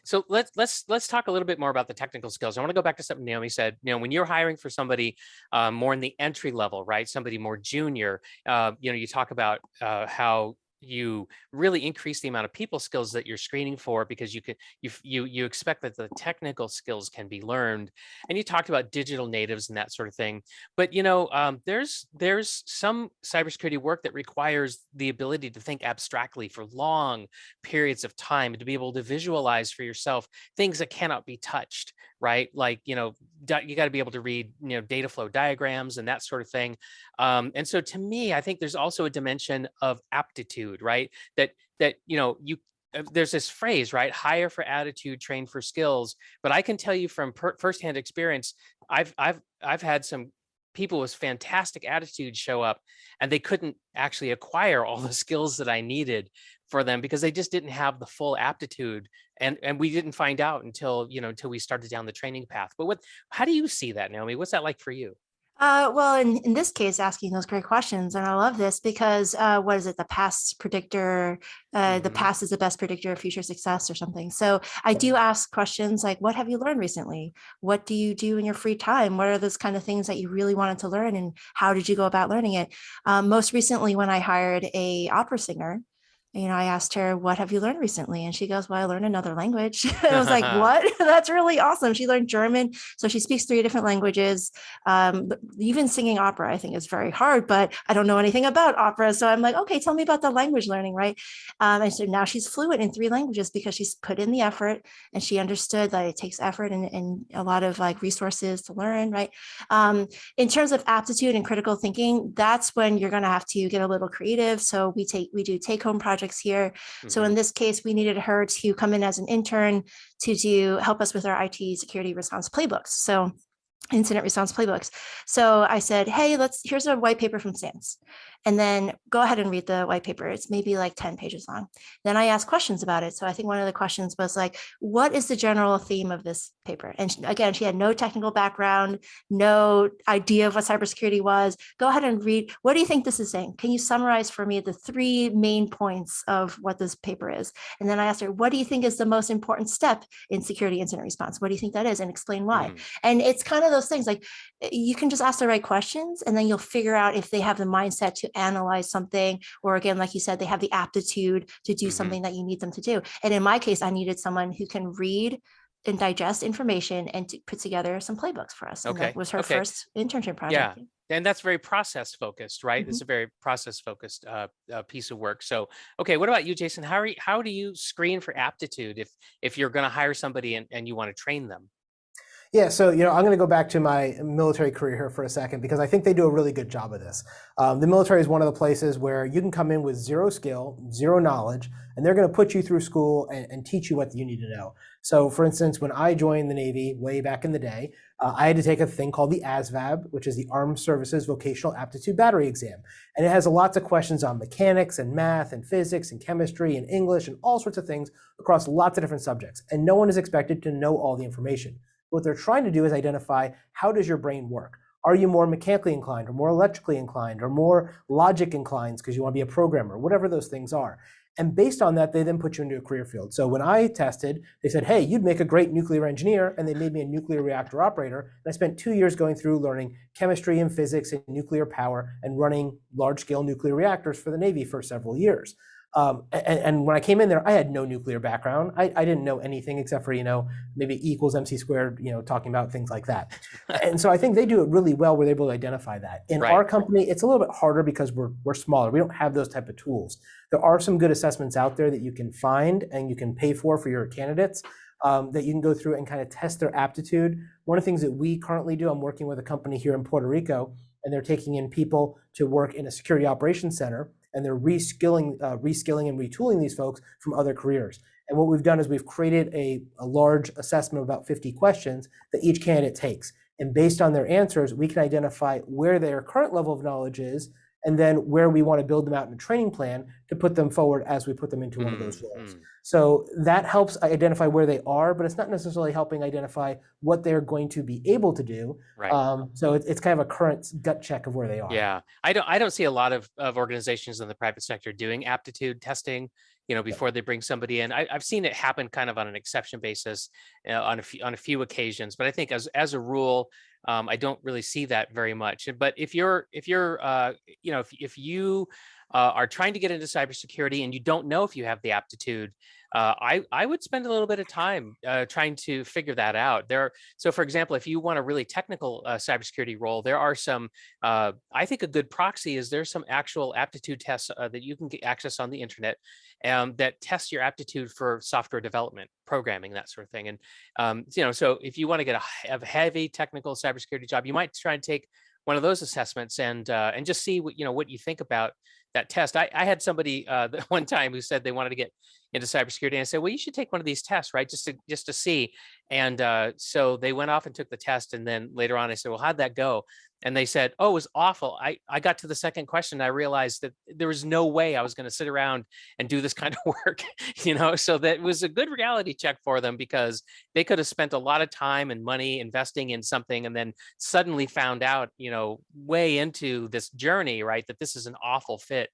So let's talk a little bit more about the technical skills. I want to go back to something Naomi said. When you're hiring for somebody more in the entry level, right? Somebody more junior, you talk about how you really increase the amount of people skills that you're screening for because you expect that the technical skills can be learned, and you talked about digital natives and that sort of thing. But there's some cybersecurity work that requires the ability to think abstractly for long periods of time, to be able to visualize for yourself things that cannot be touched, right? Like, you got to be able to read, data flow diagrams and that sort of thing. And so to me, I think there's also a dimension of aptitude, right? That you there's this phrase, right? Hire for attitude, train for skills. But I can tell you from firsthand experience, I've had some people with fantastic attitudes show up, and they couldn't actually acquire all the skills that I needed for them because they just didn't have the full aptitude. And we didn't find out until we started down the training path. But how do you see that, Naomi? What's that like for you? Well, in this case, asking those great questions, and I love this because what is it? The past predictor, the Hmm. past is the best predictor of future success, or something. So I do ask questions like, "What have you learned recently? What do you do in your free time? What are those kind of things that you really wanted to learn, and how did you go about learning it?" Most recently, when I hired a opera singer, I asked her, "What have you learned recently?" And she goes, "Well, I learned another language." I was like, "What?" That's really awesome. She learned German. So she speaks 3 different languages. Even singing opera, I think, is very hard, but I don't know anything about opera. So I'm like, okay, tell me about the language learning, right? And so now she's fluent in 3 languages because she's put in the effort and she understood that it takes effort and a lot of like resources to learn, right? In terms of aptitude and critical thinking, that's when you're going to have to get a little creative. So we do take home projects here. So Hmm. in this case, we needed her to come in as an intern to help us with our IT security response playbooks. So incident response playbooks. So I said, hey, here's a white paper from SANS. And then go ahead and read the white paper. It's maybe like 10 pages long. Then I asked questions about it. So I think one of the questions was like, what is the general theme of this paper? And again, she had no technical background, no idea of what cybersecurity was. Go ahead and read. What do you think this is saying? Can you summarize for me the 3 main points of what this paper is? And then I asked her, what do you think is the most important step in security incident response? What do you think that is? And explain why. Hmm. And it's kind of those things like you can just ask the right questions and then you'll figure out if they have the mindset to analyze something, or again, like you said, they have the aptitude to do Hmm. something that you need them to do. And in my case, I needed someone who can read and digest information and to put together some playbooks for us. And that Okay. was her Okay. first internship Yeah. project. And that's very process focused, right? It's Mhm. a very process focused piece of work. So, okay, what about you, Jason? How do you screen for aptitude if you're going to hire somebody and you want to train them? Yeah, so I'm going to go back to my military career here for a second because I think they do a really good job of this. The military is one of the places where you can come in with zero skill, zero knowledge, and they're going to put you through school and teach you what you need to know. So, for instance, when I joined the Navy way back in the day, I had to take a thing called the ASVAB, which is the Armed Services Vocational Aptitude Battery Exam, and it has lots of questions on mechanics and math and physics and chemistry and English and all sorts of things across lots of different subjects. And no one is expected to know all the information. What they're trying to do is identify, how does your brain work? Are you more mechanically inclined or more electrically inclined or more logic inclined because you want to be a programmer, whatever those things are. And based on that, they then put you into a career field. So when I tested, they said, hey, you'd make a great nuclear engineer, and they made me a nuclear reactor operator. And I spent 2 years going through learning chemistry and physics and nuclear power and running large-scale nuclear reactors for the Navy for several years. And when I came in there, I had no nuclear background. I didn't know anything except for, maybe E equals MC squared, talking about things like that. And so I think they do it really well where they're able to identify that. In Right. our company, it's a little bit harder because we're smaller. We don't have those type of tools. There are some good assessments out there that you can find and you can pay for your candidates that you can go through and kind of test their aptitude. One of the things that we currently do, I'm working with a company here in Puerto Rico, and they're taking in people to work in a security operations center, and they're reskilling and retooling these folks from other careers. And what we've done is we've created a large assessment of about 50 questions that each candidate takes. And based on their answers, we can identify where their current level of knowledge is and then where we want to build them out in a training plan to put them forward as we put them into one of those roles. So that helps identify where they are, but it's not necessarily helping identify what they're going to be able to do. Right. So it's kind of a current gut check of where they are. Yeah, I don't see a lot of organizations in the private sector doing aptitude testing, before they bring somebody in. I've seen it happen kind of on an exception basis on a few occasions, but I think as a rule, I don't really see that very much. But if you are trying to get into cybersecurity and you don't know if you have the aptitude, I would spend a little bit of time trying to figure that out. So, for example, if you want a really technical cybersecurity role, there are some. I think a good proxy is there's some actual aptitude tests that you can get access on the internet that test your aptitude for software development, programming, that sort of thing. And so if you want to get a heavy technical cybersecurity job, you might try and take one of those assessments and just see what you think about that test. I had somebody one time who said they wanted to get into cybersecurity, and I said, well, you should take one of these tests, right? Just to see. And so they went off and took the test. And then later on I said, well, how'd that go? And they said, oh, it was awful. I got to the second question. I realized that there was no way I was going to sit around and do this kind of work, so that was a good reality check for them, because they could have spent a lot of time and money investing in something and then suddenly found out, way into this journey, right, that this is an awful fit,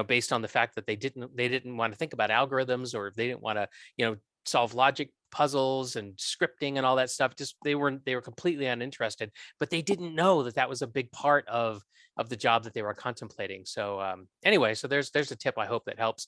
based on the fact that they didn't want to think about algorithms, or they didn't want to, solve logic puzzles and scripting and all that stuff. Just they were completely uninterested, but they didn't know that was a big part of the job that they were contemplating. So anyway, so there's a tip I hope that helps.